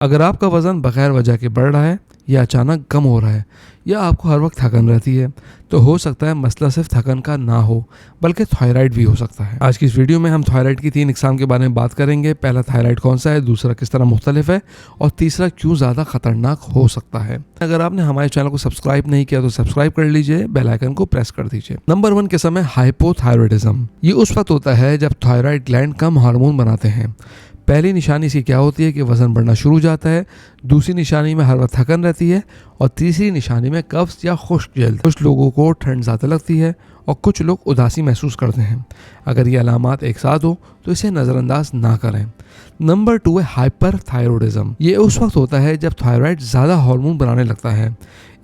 अगर आपका वज़न बगैर वजह के बढ़ रहा है या अचानक कम हो रहा है या आपको हर वक्त थकन रहती है, तो हो सकता है मसला सिर्फ थकन का ना हो बल्कि थायराइड भी हो सकता है। आज की इस वीडियो में हम थायराइड की 3 इकसाम के बारे में बात करेंगे। पहला, थायराइड कौन सा है, दूसरा किस तरह मुख्तलिफ है, और तीसरा क्यों ज़्यादा खतरनाक हो सकता है। अगर आपने हमारे चैनल को सब्सक्राइब नहीं किया तो सब्सक्राइब कर लीजिए, बेल आइकन को प्रेस कर दीजिए। नंबर 1 किस्म है हाइपोथायरॉयडिज्म। ये उस वक्त होता है जब थायराइड ग्लैंड कम हार्मोन बनाते हैं। पहली निशानी इसकी क्या होती है कि वज़न बढ़ना शुरू हो जाता है, दूसरी निशानी में हर वक्त थकन रहती है, और तीसरी निशानी में कब्ज या खुश्क जल्द। कुछ लोगों को ठंड ज़्यादा लगती है और कुछ लोग उदासी महसूस करते हैं। अगर ये अलामात एक साथ हो तो इसे नज़रअंदाज ना करें। नंबर 2 है हाइपरथायरॉयडिज्म। ये उस वक्त होता है जब थायराइड ज़्यादा हार्मोन बनाने लगता है।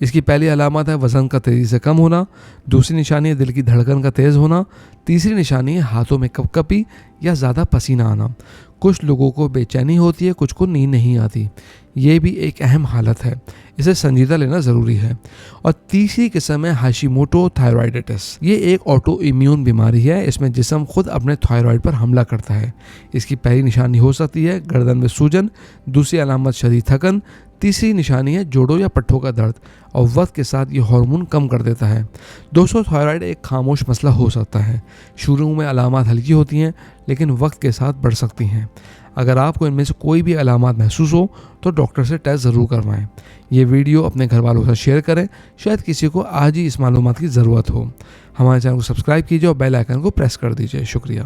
इसकी पहली अलामत है वज़न का तेज़ी से कम होना, दूसरी निशानी है दिल की धड़कन का तेज़ होना, तीसरी निशानी है हाथों में कपकपी या ज़्यादा पसीना आना। कुछ लोगों को बेचैनी होती है, कुछ को नींद नहीं आती। ये भी एक अहम हालत है, इसे संजीदा लेना ज़रूरी है। और तीसरी किस्म है हाशिमोटो थायराइडिटिस। ये एक ऑटो इम्यून बीमारी है। इसमें जिस्म खुद अपने थायराइड पर हमला करता है। इसकी पहली निशानी हो सकती है गर्दन में सूजन, दूसरी अलामत शदीद थकन, तीसरी निशानी है जोड़ों या पट्ठों का दर्द, और वक्त के साथ ये हार्मोन कम कर देता है। दोस्तों, थायराइड एक खामोश मसला हो सकता है। शुरू में अलामत हल्की होती हैं लेकिन वक्त के साथ बढ़ सकती हैं। अगर आपको इनमें से कोई भी अलामत महसूस हो तो डॉक्टर से टेस्ट ज़रूर करवाएं। ये वीडियो अपने घर वालों से शेयर करें, शायद किसी को आज ही इस मालूमात की ज़रूरत हो। हमारे चैनल को सब्सक्राइब कीजिए और बेल आइकन को प्रेस कर दीजिए। शुक्रिया।